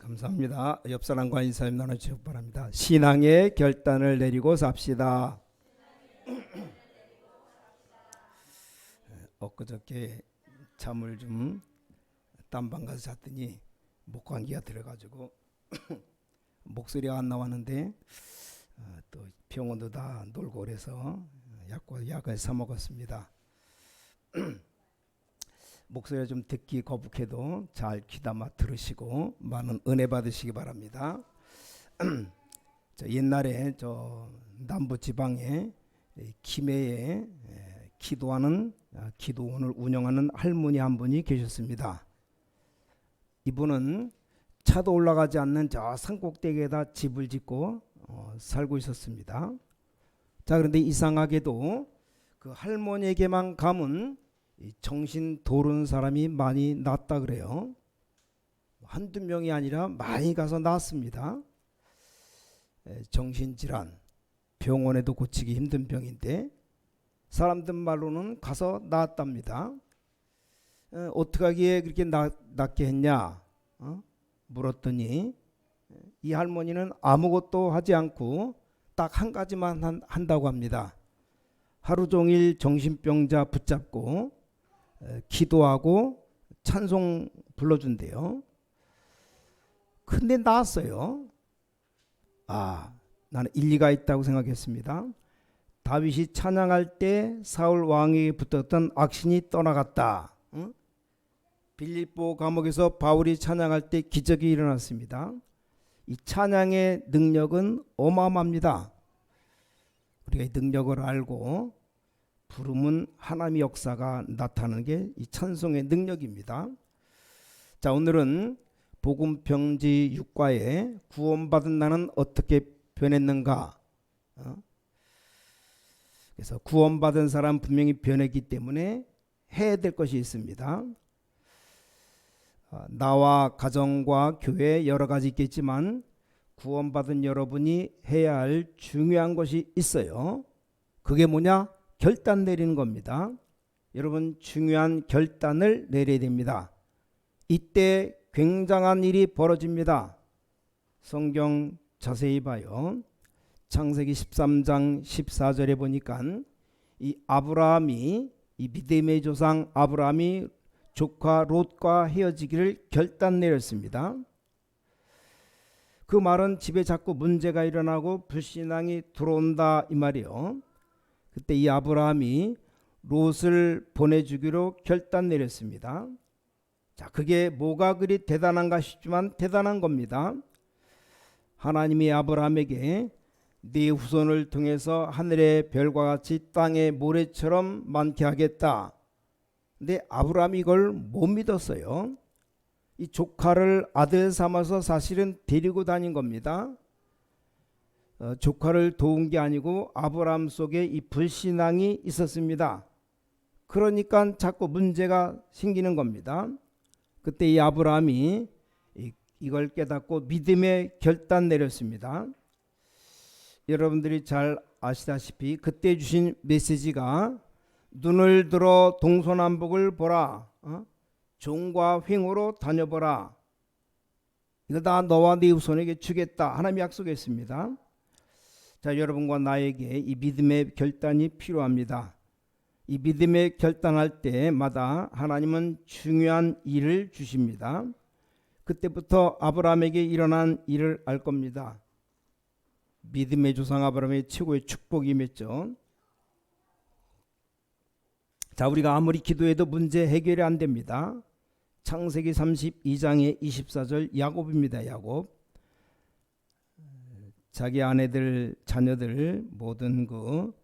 감사합니다. 옆 사람과 인사님 나눠주시기 바랍니다. 신앙의 결단을 내리고 삽시다. 엊그저께 잠을 좀 딴방 가서 잤더니 목 감기가 들어가지고 목소리가 안 나왔는데 또 병원도 다 놀고 그래서 약을 사 먹었습니다. 목소리가 좀 듣기 거북해도 잘 귀담아 들으시고 많은 은혜 받으시기 바랍니다. 옛날에 저 남부 지방에 김해에 기도원을 운영하는 할머니 한 분이 계셨습니다. 이분은 차도 올라가지 않는 저 산꼭대기에다 집을 짓고 살고 있었습니다. 자, 그런데 이상하게도 그 할머니에게만 가면 정신 도른 사람이 많이 낫다 그래요. 한두 명이 아니라 많이 가서 낫습니다. 정신질환, 병원에도 고치기 힘든 병인데 사람들 말로는 가서 낫답니다. 어떻게 하기에 그렇게 낫게 했냐 물었더니 이 할머니는 아무것도 하지 않고 딱 한 가지만 한다고 합니다. 하루 종일 정신병자 붙잡고 기도하고 찬송 불러준대요. 근데 나았어요. 나는 일리가 있다고 생각했습니다. 다윗이 찬양할 때 사울 왕에게 붙었던 악신이 떠나갔다. 빌립보 감옥에서 바울이 찬양할 때 기적이 일어났습니다. 이 찬양의 능력은 어마어마합니다. 우리가 이 능력을 알고 부르면 하나님의 역사가 나타나는 게 이 찬송의 능력입니다. 자, 오늘은 복음 평지 6과에 구원받은 나는 어떻게 변했는가. 그래서 구원받은 사람 분명히 변했기 때문에 해야 될 것이 있습니다. 나와 가정과 교회 여러 가지 있겠지만 구원받은 여러분이 해야 할 중요한 것이 있어요. 그게 뭐냐? 결단 내리는 겁니다. 여러분 중요한 결단을 내려야 됩니다. 이때 굉장한 일이 벌어집니다. 성경 자세히 봐요. 창세기 13장 14절에 보니까 이 아브라함이 이 믿음의 조상 아브라함이 조카 롯과 헤어지기를 결단 내렸습니다. 그 말은 집에 자꾸 문제가 일어나고 불신앙이 들어온다 이 말이요. 그때 이 아브라함이 롯을 보내주기로 결단 내렸습니다. 자, 그게 뭐가 그리 대단한가 싶지만 대단한 겁니다. 하나님이 아브라함에게 네 후손을 통해서 하늘의 별과 같이 땅의 모래처럼 많게 하겠다. 근데 아브라함이 이걸 못 믿었어요. 이 조카를 아들 삼아서 사실은 데리고 다닌 겁니다. 조카를 도운 게 아니고 아브라함 속에 이 불신앙이 있었습니다. 그러니까 자꾸 문제가 생기는 겁니다. 그때 이 아브라함이 이걸 깨닫고 믿음의 결단 내렸습니다. 여러분들이 잘 아시다시피 그때 주신 메시지가 눈을 들어 동서남북을 보라. 종과 횡으로 다녀보라. 이거 다 너와 네 후손에게 주겠다. 하나님이 약속했습니다. 자, 여러분과 나에게 이 믿음의 결단이 필요합니다. 이 믿음의 결단할 때마다 하나님은 중요한 일을 주십니다. 그때부터 아브라함에게 일어난 일을 알 겁니다. 믿음의 조상 아브라함의 최고의 축복이 맺죠. 자, 우리가 아무리 기도해도 문제 해결이 안 됩니다. 창세기 32장의 24절 야곱입니다. 야곱. 자기 아내들, 자녀들 모든 그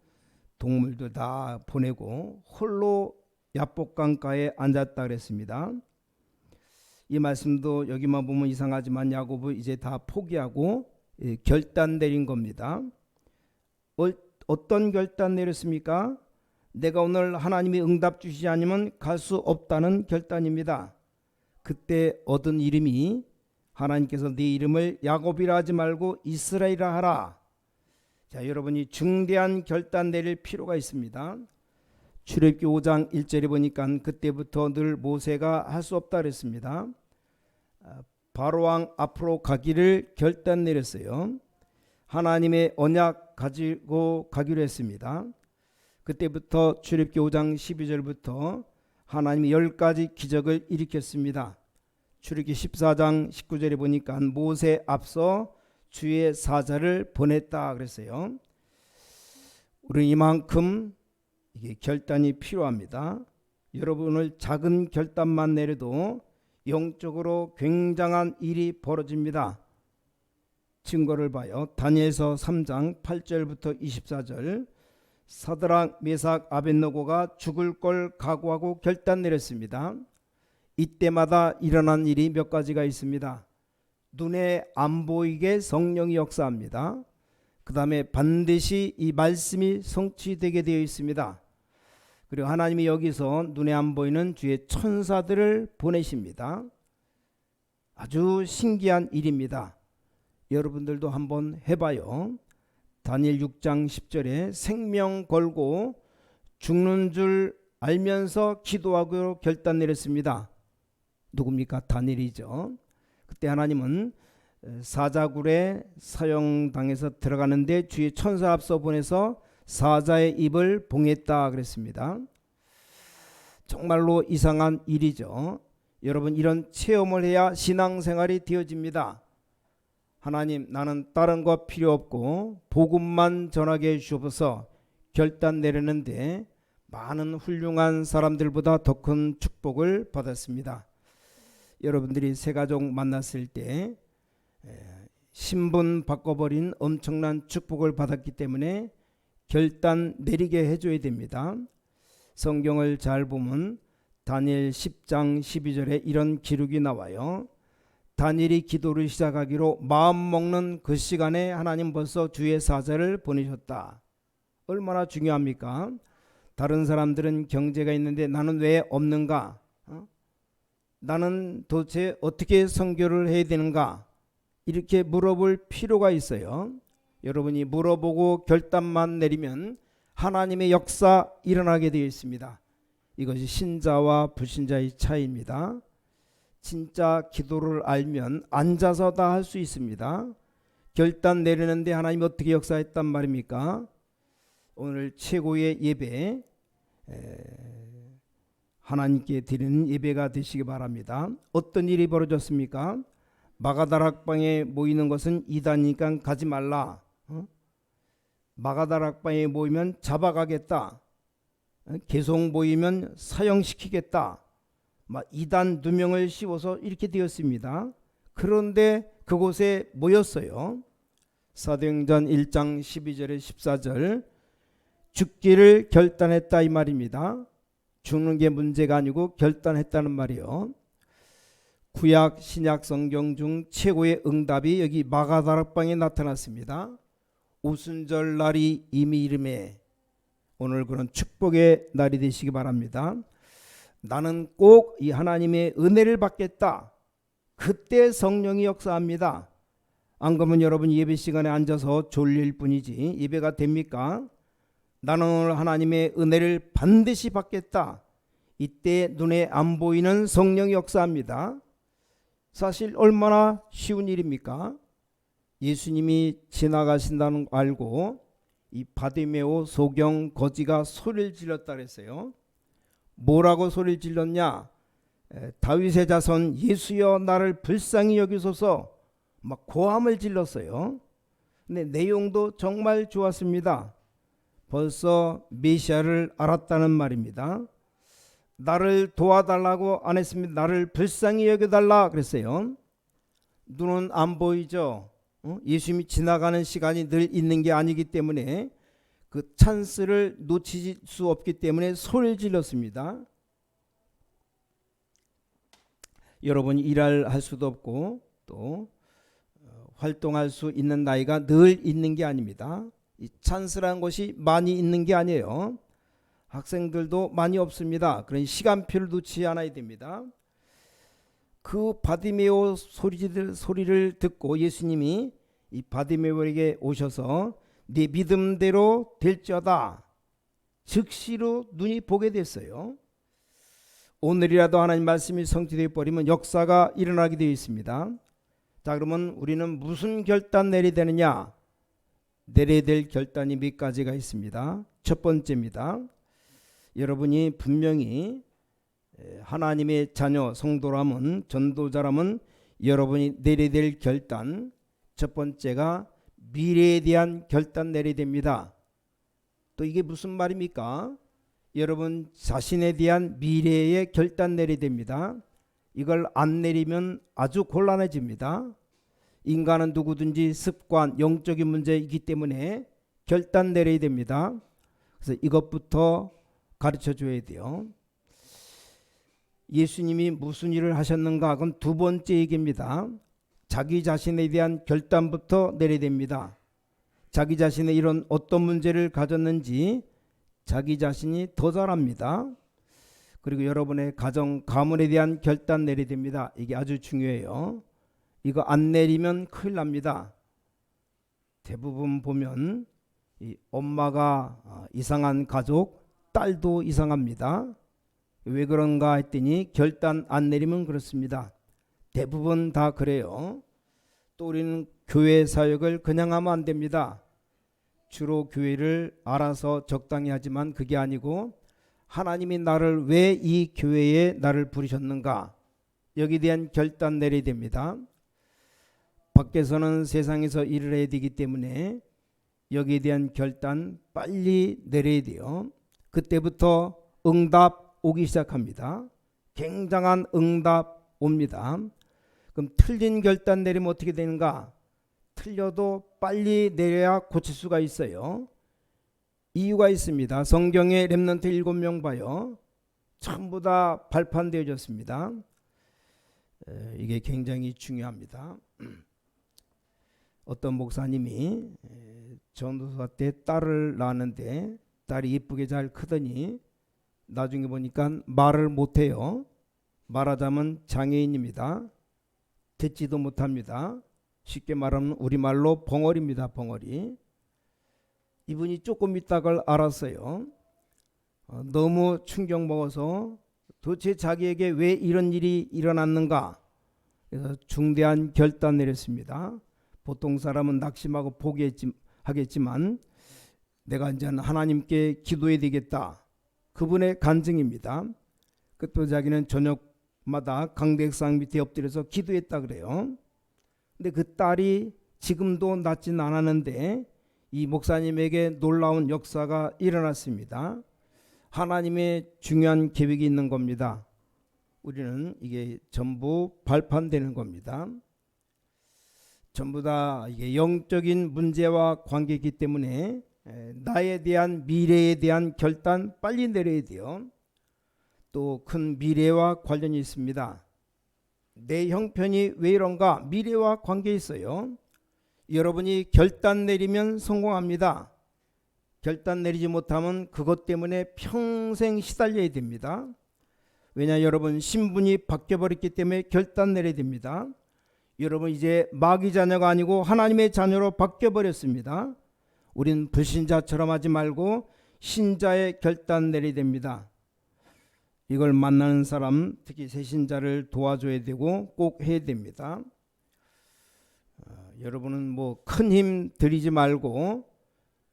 동물들 다 보내고 홀로 야복강가에 앉았다 그랬습니다. 이 말씀도 여기만 보면 이상하지만 야곱은 이제 다 포기하고 결단 내린 겁니다. 어떤 결단 내렸습니까? 내가 오늘 하나님이 응답 주시지 않으면 갈 수 없다는 결단입니다. 그때 얻은 이름이 하나님께서 네 이름을 야곱이라 하지 말고 이스라엘이라 하라. 자, 여러분이 중대한 결단 내릴 필요가 있습니다. 출애굽기 5장 1절에 보니까 그때부터 늘 모세가 할 수 없다 그랬습니다. 바로왕 앞으로 가기를 결단 내렸어요. 하나님의 언약 가지고 가기로 했습니다. 그때부터 출애굽기 5장 12절부터 하나님이 10가지 기적을 일으켰습니다. 출애굽기 14장 19절에 보니까 모세 앞서 주의 사자를 보냈다 그랬어요. 우리는 이만큼 이게 결단이 필요합니다. 여러분을 작은 결단만 내려도 영적으로 굉장한 일이 벌어집니다. 증거를 봐요. 다니엘서 3장 8절부터 24절. 사드락, 메삭, 아벳느고가 죽을 걸 각오하고 결단 내렸습니다. 이때마다 일어난 일이 몇 가지가 있습니다. 눈에 안 보이게 성령이 역사합니다. 그 다음에 반드시 이 말씀이 성취되게 되어 있습니다. 그리고 하나님이 여기서 눈에 안 보이는 주의 천사들을 보내십니다. 아주 신기한 일입니다. 여러분들도 한번 해봐요. 다니엘 6장 10절에 생명 걸고 죽는 줄 알면서 기도하기로 결단 내렸습니다. 누굽니까? 다니엘이죠. 그때 하나님은 사자굴에 사형당해서 들어가는데 주의 천사 앞서 보내서 사자의 입을 봉했다 그랬습니다. 정말로 이상한 일이죠. 여러분, 이런 체험을 해야 신앙생활이 되어집니다. 하나님, 나는 다른 거 필요 없고 복음만 전하게 해주셔서 결단 내렸는데 많은 훌륭한 사람들보다 더 큰 축복을 받았습니다. 여러분들이 새가족 만났을 때 신분 바꿔버린 엄청난 축복을 받았기 때문에 결단 내리게 해줘야 됩니다. 성경을 잘 보면 다니엘 10장 12절에 이런 기록이 나와요. 다니엘이 기도를 시작하기로 마음먹는 그 시간에 하나님 벌써 주의 사자를 보내셨다. 얼마나 중요합니까? 다른 사람들은 경제가 있는데 나는 왜 없는가? 나는 도대체 어떻게 선교를 해야 되는가? 이렇게 물어볼 필요가 있어요. 여러분이 물어보고 결단만 내리면 하나님의 역사 일어나게 되어 있습니다. 이것이 신자와 불신자의 차이입니다. 진짜 기도를 알면 앉아서 다 할 수 있습니다. 결단 내리는데 하나님이 어떻게 역사했단 말입니까? 오늘 최고의 예배, 하나님께 드리는 예배가 되시기 바랍니다. 어떤 일이 벌어졌습니까? 마가다락방에 모이는 것은 이단이니까 가지 말라. 마가다락방에 모이면 잡아가겠다. 계속 모이면 사형시키겠다. 이단 2명을 씌워서 이렇게 되었습니다. 그런데 그곳에 모였어요. 사도행전 1장 12절에 14절, 죽기를 결단했다 이 말입니다. 죽는 게 문제가 아니고 결단했다는 말이요. 구약 신약 성경 중 최고의 응답이 여기 마가다락방에 나타났습니다. 오순절 날이 이미 이름에 오늘 그런 축복의 날이 되시기 바랍니다. 나는 꼭 이 하나님의 은혜를 받겠다. 그때 성령이 역사합니다. 안 그러면 여러분 예배 시간에 앉아서 졸릴 뿐이지 예배가 됩니까? 나는 오늘 하나님의 은혜를 반드시 받겠다. 이때 눈에 안 보이는 성령이 역사합니다. 사실 얼마나 쉬운 일입니까? 예수님이 지나가신다는 거 알고 이 바디메오 소경 거지가 소리를 질렀다 그랬어요. 뭐라고 소리를 질렀냐? 다윗의 자손 예수여 나를 불쌍히 여기소서, 막 고함을 질렀어요. 근데 내용도 정말 좋았습니다. 벌써 메시아를 알았다는 말입니다. 나를 도와달라고 안 했습니다. 나를 불쌍히 여겨달라 그랬어요. 눈은 안 보이죠. 예수님이 지나가는 시간이 늘 있는 게 아니기 때문에 그 찬스를 놓칠 수 없기 때문에 소리를 질렀습니다. 여러분이 일할 수도 없고 또 활동할 수 있는 나이가 늘 있는 게 아닙니다. 이 찬스라는 것이 많이 있는 게 아니에요. 학생들도 많이 없습니다. 그러니 시간표를 놓지 않아야 됩니다. 그 바디메오 소리를 듣고 예수님이 이 바디메오에게 오셔서 네 믿음대로 될지어다. 즉시로 눈이 보게 됐어요. 오늘이라도 하나님 말씀이 성취되어 버리면 역사가 일어나게 되어 있습니다. 자, 그러면 우리는 무슨 결단 내려야 되느냐? 내려야 될 결단이 몇 가지가 있습니다. 첫 번째입니다. 여러분이 분명히 하나님의 자녀, 성도라면, 전도자라면 여러분이 내려야 될 결단, 첫 번째가 미래에 대한 결단 내려야 됩니다. 또 이게 무슨 말입니까? 여러분 자신에 대한 미래의 결단 내려야 됩니다. 이걸 안 내리면 아주 곤란해집니다. 인간은 누구든지 습관, 영적인 문제가 있기 때문에 결단 내려야 됩니다. 그래서 이것부터 가르쳐 줘야 돼요. 예수님이 무슨 일을 하셨는가? 그건 두 번째 얘기입니다. 자기 자신에 대한 결단부터 내려야 됩니다. 자기 자신의 이런 어떤 문제를 가졌는지 자기 자신이 더 잘 압니다. 그리고 여러분의 가정, 가문에 대한 결단 내려야 됩니다. 이게 아주 중요해요. 이거 안 내리면 큰일 납니다. 대부분 보면 이 엄마가 이상한 가족, 딸도 이상합니다. 왜 그런가 했더니 결단 안 내리면 그렇습니다. 대부분 다 그래요. 또 우리는 교회 사역을 그냥 하면 안 됩니다. 주로 교회를 알아서 적당히 하지만 그게 아니고 하나님이 나를 왜 이 교회에 나를 부르셨는가, 여기에 대한 결단 내려야 됩니다. 밖에서는 세상에서 일을 해야 되기 때문에 여기에 대한 결단 빨리 내려야 돼요. 그때부터 응답 오기 시작합니다. 굉장한 응답 옵니다. 그럼 틀린 결단 내리면 어떻게 되는가? 틀려도 빨리 내려야 고칠 수가 있어요. 이유가 있습니다. 성경에 렘넌트 7명 봐요. 전부 다 발판되어졌습니다. 이게 굉장히 중요합니다. 어떤 목사님이 전도사 때 딸을 낳았는데 딸이 이쁘게 잘 크더니 나중에 보니까 말을 못해요. 말하자면 장애인입니다. 듣지도 못합니다. 쉽게 말하면 우리말로 벙어리입니다. 벙어리. 이분이 조금 있다가 알았어요. 너무 충격 먹어서 도대체 자기에게 왜 이런 일이 일어났는가. 그래서 중대한 결단 내렸습니다. 보통 사람은 낙심하고 포기하겠지만 내가 이제 하나님께 기도해야 되겠다. 그분의 간증입니다. 그때 자기는 저녁마다 강백상 밑에 엎드려서 기도했다 그래요. 근데 그 딸이 지금도 낫진 않았는데 이 목사님에게 놀라운 역사가 일어났습니다. 하나님의 중요한 계획이 있는 겁니다. 우리는 이게 전부 발판되는 겁니다. 전부 다 이게 영적인 문제와 관계이기 때문에 나에 대한 미래에 대한 결단 빨리 내려야 돼요. 또 큰 미래와 관련이 있습니다. 내 형편이 왜 이런가? 미래와 관계 있어요. 여러분이 결단 내리면 성공합니다. 결단 내리지 못하면 그것 때문에 평생 시달려야 됩니다. 왜냐, 여러분 신분이 바뀌어버렸기 때문에 결단 내려야 됩니다. 여러분 이제 마귀 자녀가 아니고 하나님의 자녀로 바뀌어버렸습니다. 우린 불신자처럼 하지 말고 신자의 결단 내려야 됩니다. 이걸 만나는 사람, 특히 새신자를 도와줘야 되고 꼭 해야 됩니다. 여러분은 뭐 큰 힘 들이지 말고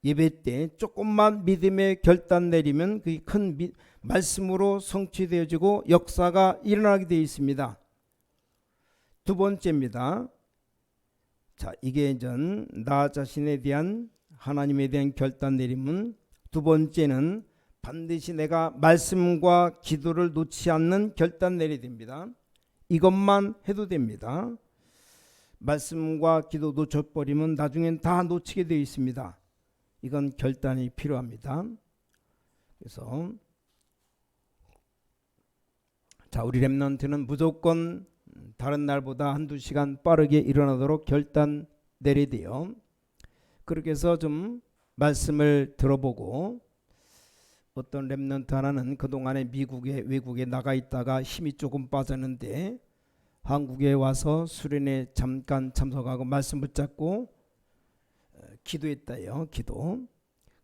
예배 때 조금만 믿음의 결단 내리면 그게 큰 말씀으로 성취되어지고 역사가 일어나게 되어 있습니다. 두 번째입니다. 자, 이게 이제 나 자신에 대한 하나님에 대한 결단 내림은, 두 번째는 반드시 내가 말씀과 기도를 놓지 않는 결단 내려야 됩니다. 이것만 해도 됩니다. 말씀과 기도 놓쳐버리면 나중엔 다 놓치게 되어 있습니다. 이건 결단이 필요합니다. 그래서 자, 우리 렘넌트는 무조건 다른 날보다 한두 시간 빠르게 일어나도록 결단 내려야 돼요. 그렇게 해서 좀 말씀을 들어보고, 어떤 렘넌트 하나는 그동안에 미국에 외국에 나가 있다가 힘이 조금 빠졌는데 한국에 와서 수련회 잠깐 참석하고 말씀 붙잡고 기도했다요. 기도.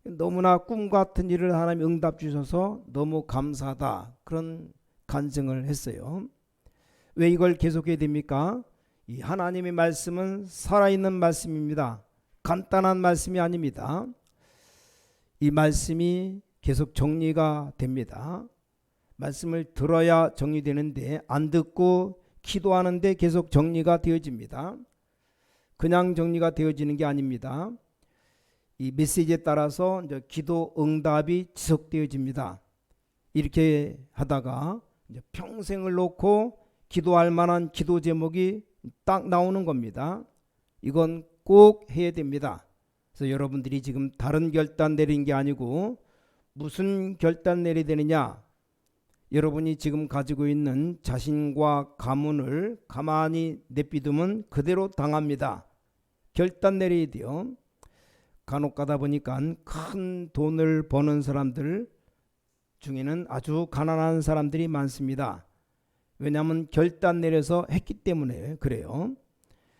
너무나 꿈 같은 일을 하나님 응답 주셔서 너무 감사하다, 그런 간증을 했어요. 왜 이걸 계속해야 됩니까? 이 하나님의 말씀은 살아있는 말씀입니다. 간단한 말씀이 아닙니다. 이 말씀이 계속 정리가 됩니다. 말씀을 들어야 정리되는데 안 듣고 기도하는데 계속 정리가 되어집니다. 그냥 정리가 되어지는 게 아닙니다. 이 메시지에 따라서 이제 기도 응답이 지속되어집니다. 이렇게 하다가 이제 평생을 놓고 기도할 만한 기도 제목이 딱 나오는 겁니다. 이건 꼭 해야 됩니다. 그래서 여러분들이 지금 다른 결단 내린 게 아니고 무슨 결단 내려야 되느냐? 여러분이 지금 가지고 있는 자신과 가문을 가만히 내비두면 그대로 당합니다. 결단 내려야 돼요. 간혹 가다 보니까 큰 돈을 버는 사람들 중에는 아주 가난한 사람들이 많습니다. 왜냐하면 결단 내려서 했기 때문에 그래요.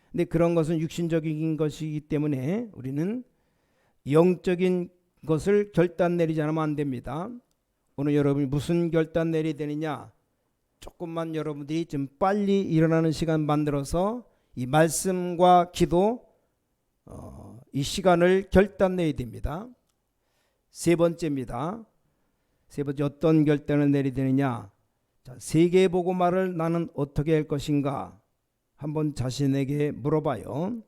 근데 그런 것은 육신적인 것이기 때문에 우리는 영적인 것을 결단 내리지 않으면 안 됩니다. 오늘 여러분이 무슨 결단 내려야 되느냐? 조금만 여러분들이 좀 빨리 일어나는 시간 만들어서 이 말씀과 기도 이 시간을 결단 내야 됩니다. 세 번째입니다. 세 번째 어떤 결단을 내려야 되느냐? 자, 세계복음화를 나는 어떻게 할 것인가? 한번 자신에게 물어봐요.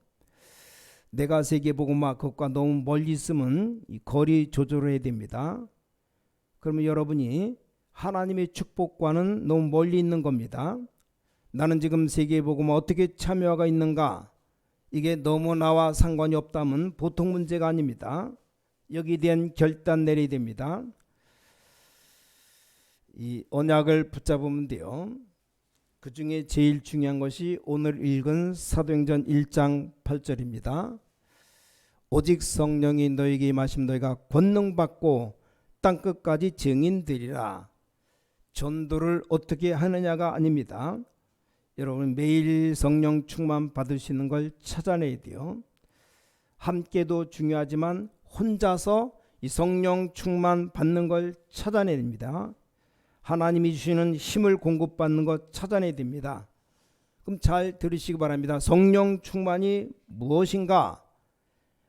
내가 세계복음화 그것과 너무 멀리 있으면 이 거리 조절을 해야 됩니다. 그러면 여러분이 하나님의 축복과는 너무 멀리 있는 겁니다. 나는 지금 세계복음화 어떻게 참여가 있는가? 이게 너무 나와 상관이 없다면 보통 문제가 아닙니다. 여기에 대한 결단 내려야 됩니다. 이 언약을 붙잡으면 돼요. 그 중에 제일 중요한 것이 오늘 읽은 사도행전 1장 8절입니다. 오직 성령이 너에게 임하시면 너희가 권능 받고 땅끝까지 증인되리라. 전도를 어떻게 하느냐가 아닙니다. 여러분 매일 성령 충만 받으시는 걸 찾아내야 돼요. 함께도 중요하지만 혼자서 이 성령 충만 받는 걸 찾아내야 됩니다. 하나님이 주시는 힘을 공급받는 것 찾아내야 됩니다. 그럼 잘 들으시기 바랍니다. 성령 충만이 무엇인가?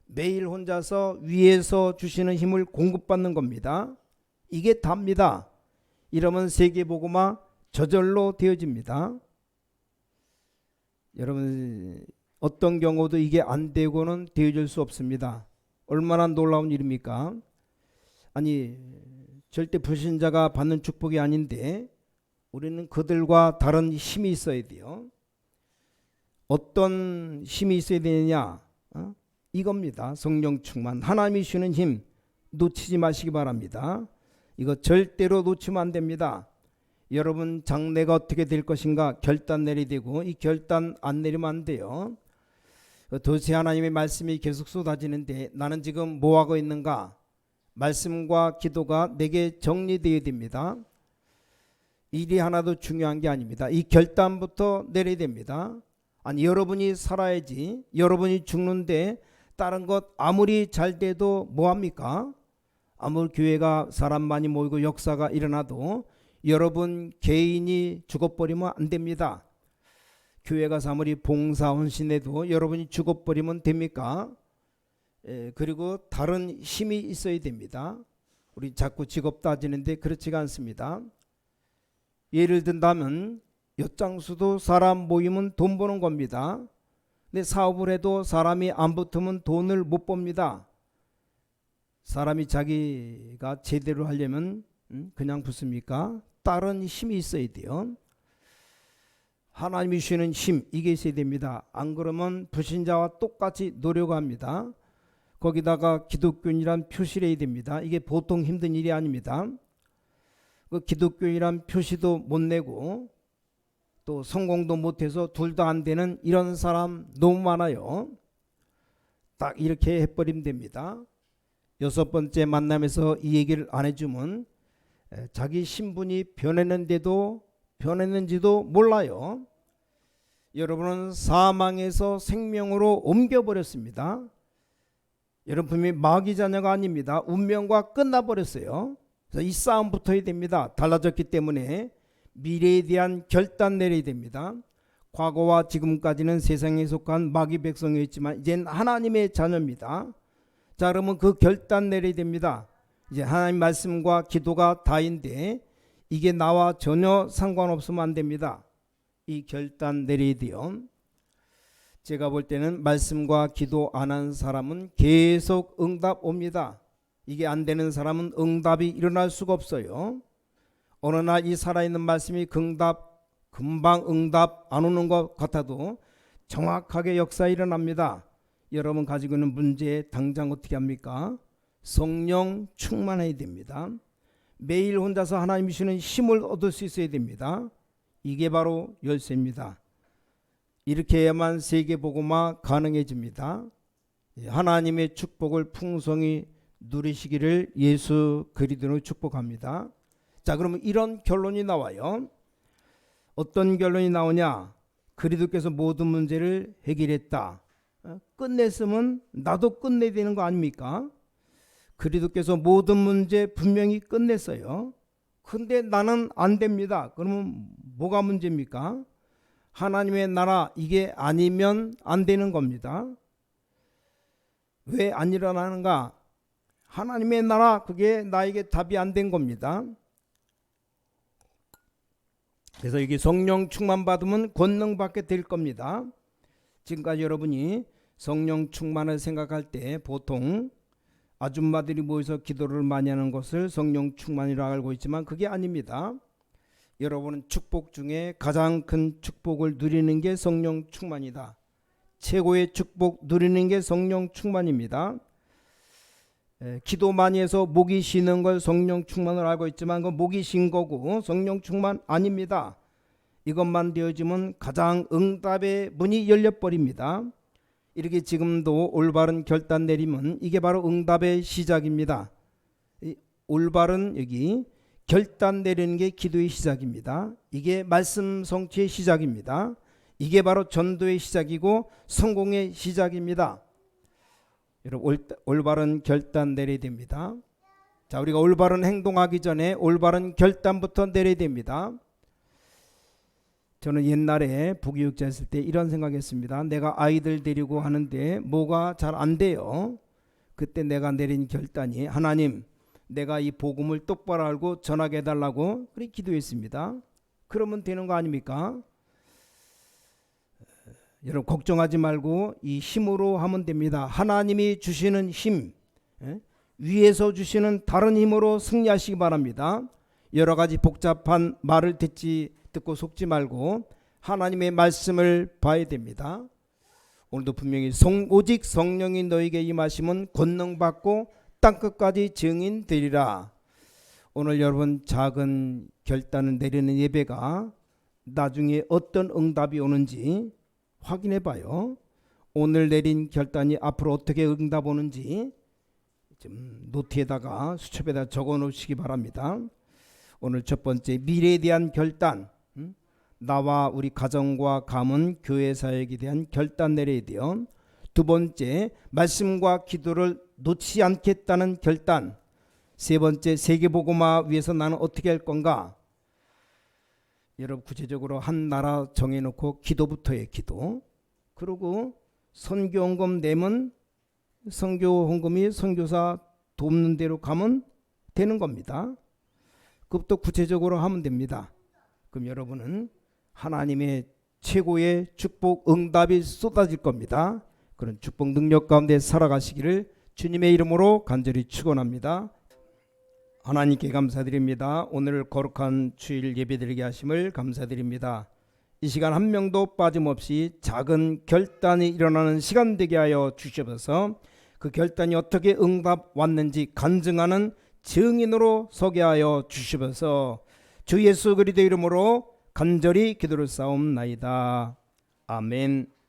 매일 혼자서 위에서 주시는 힘을 공급받는 겁니다. 이게 답니다. 이러면 세계복음화 저절로 되어집니다. 여러분 어떤 경우도 이게 안 되고는 되어질 수 없습니다. 얼마나 놀라운 일입니까? 아니 절대 불신자가 받는 축복이 아닌데 우리는 그들과 다른 힘이 있어야 돼요. 어떤 힘이 있어야 되느냐? 이겁니다. 성령 충만, 하나님이 주시는 힘 놓치지 마시기 바랍니다. 이거 절대로 놓치면 안 됩니다. 여러분 장래가 어떻게 될 것인가 결단 내려야 되고 이 결단 안 내리면 안 돼요. 도대체 하나님의 말씀이 계속 쏟아지는데 나는 지금 뭐하고 있는가? 말씀과 기도가 내게 정리되어야 됩니다. 일이 하나도 중요한 게 아닙니다. 이 결단부터 내려야 됩니다. 아니 여러분이 살아야지. 여러분이 죽는데 다른 것 아무리 잘 돼도 뭐합니까? 아무리 교회가 사람 많이 모이고 역사가 일어나도 여러분 개인이 죽어버리면 안 됩니다. 교회가 아무리 봉사 헌신해도 여러분이 죽어버리면 됩니까? 그리고 다른 힘이 있어야 됩니다. 우리 자꾸 직업 따지는데 그렇지가 않습니다. 예를 든다면 엿장수도 사람 모이면 돈 버는 겁니다. 근데 사업을 해도 사람이 안 붙으면 돈을 못 법니다. 사람이 자기가 제대로 하려면 그냥 붙습니까? 다른 힘이 있어야 돼요. 하나님이 주시는 힘 이게 있어야 됩니다. 안 그러면 불신자와 똑같이 노력합니다. 거기다가 기독교인이란 표시를 해야 됩니다. 이게 보통 힘든 일이 아닙니다. 그 기독교인이란 표시도 못 내고 또 성공도 못해서 둘 다 안 되는 이런 사람 너무 많아요. 딱 이렇게 해버리면 됩니다. 여섯 번째 만남에서 이 얘기를 안 해주면 자기 신분이 변했는지도 몰라요. 여러분은 사망에서 생명으로 옮겨버렸습니다. 여러분 분명히 마귀 자녀가 아닙니다. 운명과 끝나버렸어요. 그래서 이 싸움 붙어야 됩니다. 달라졌기 때문에 미래에 대한 결단 내려야 됩니다. 과거와 지금까지는 세상에 속한 마귀 백성이었지만 이제는 하나님의 자녀입니다. 자, 그러면 그 결단 내려야 됩니다. 이제 하나님 말씀과 기도가 다인데 이게 나와 전혀 상관없으면 안 됩니다. 이 결단 내려야 돼요. 제가 볼 때는 말씀과 기도 안 한 사람은 계속 응답 옵니다. 이게 안 되는 사람은 응답이 일어날 수가 없어요. 어느 날 이 살아있는 말씀이 금방 응답 안 오는 것 같아도 정확하게 역사 일어납니다. 여러분 가지고 있는 문제 당장 어떻게 합니까? 성령 충만해야 됩니다. 매일 혼자서 하나님이 주시는 힘을 얻을 수 있어야 됩니다. 이게 바로 열쇠입니다. 이렇게 해야만 세계복음화 가능해집니다. 하나님의 축복을 풍성히 누리시기를 예수 그리스도로 축복합니다. 자, 그러면 이런 결론이 나와요. 어떤 결론이 나오냐? 그리스도께서 모든 문제를 해결했다. 끝냈으면 나도 끝내야 되는 거 아닙니까? 그리스도께서 모든 문제 분명히 끝냈어요. 근데 나는 안 됩니다. 그러면 뭐가 문제입니까? 하나님의 나라 이게 아니면 안 되는 겁니다. 왜 안 일어나는가? 하나님의 나라 그게 나에게 답이 안 된 겁니다. 그래서 이게 성령 충만 받으면 권능 받게 될 겁니다. 지금까지 여러분이 성령 충만을 생각할 때 보통 아줌마들이 모여서 기도를 많이 하는 것을 성령 충만이라고 알고 있지만 그게 아닙니다. 여러분은 축복 중에 가장 큰 축복을 누리는 게 성령 충만이다. 최고의 축복 누리는 게 성령 충만입니다. 기도 많이 해서 목이 쉬는 걸 성령 충만을 알고 있지만 그건 목이 쉰 거고 성령 충만 아닙니다. 이것만 되어지면 가장 응답의 문이 열려버립니다. 이렇게 지금도 올바른 결단 내리면 이게 바로 응답의 시작입니다. 올바른 여기 결단 내리는 게 기도의 시작입니다. 이게 말씀 성취의 시작입니다. 이게 바로 전도의 시작이고 성공의 시작입니다. 여러분 올바른 결단 내려야 됩니다. 자, 우리가 올바른 행동하기 전에 올바른 결단부터 내려야 됩니다. 저는 옛날에 부교육자 했을 때 이런 생각했습니다. 내가 아이들 데리고 하는데 뭐가 잘 안 돼요. 그때 내가 내린 결단이 하나님 내가 이 복음을 똑바로 알고 전하게 해달라고 그렇게 기도했습니다. 그러면 되는 거 아닙니까? 여러분 걱정하지 말고 이 힘으로 하면 됩니다. 하나님이 주시는 힘, 위에서 주시는 다른 힘으로 승리하시기 바랍니다. 여러 가지 복잡한 말을 듣고 속지 말고 하나님의 말씀을 봐야 됩니다. 오늘도 분명히 오직 성령이 너에게 임하시면 권능 받고 땅끝까지 증인 되리라. 오늘 여러분 작은 결단을 내리는 예배가 나중에 어떤 응답이 오는지 확인해 봐요. 오늘 내린 결단이 앞으로 어떻게 응답 오는지 좀 노트에다가 수첩에다 적어 놓으시기 바랍니다. 오늘 첫 번째 미래에 대한 결단, 나와 우리 가정과 가문 교회 사역에 대한 결단 내려야 돼요. 두 번째 말씀과 기도를 놓지 않겠다는 결단. 세 번째 세계복음화 위해서 나는 어떻게 할 건가. 여러분 구체적으로 한 나라 정해놓고 기도부터 해. 기도. 그리고 선교헌금 내면 선교헌금이 선교사 돕는 대로 가면 되는 겁니다. 그것도 구체적으로 하면 됩니다. 그럼 여러분은 하나님의 최고의 축복 응답이 쏟아질 겁니다. 그런 축복 능력 가운데 살아가시기를 주님의 이름으로 간절히 축원합니다. 하나님께 감사드립니다. 오늘 거룩한 주일 예배드리게 하심을 감사드립니다. 이 시간 한 명도 빠짐없이 작은 결단이 일어나는 시간 되게 하여 주시옵소서. 그 결단이 어떻게 응답 왔는지 간증하는 증인으로 서게 하여 주시옵소서. 주 예수 그리스도 이름으로 간절히 기도를 싸움나이다. 아멘.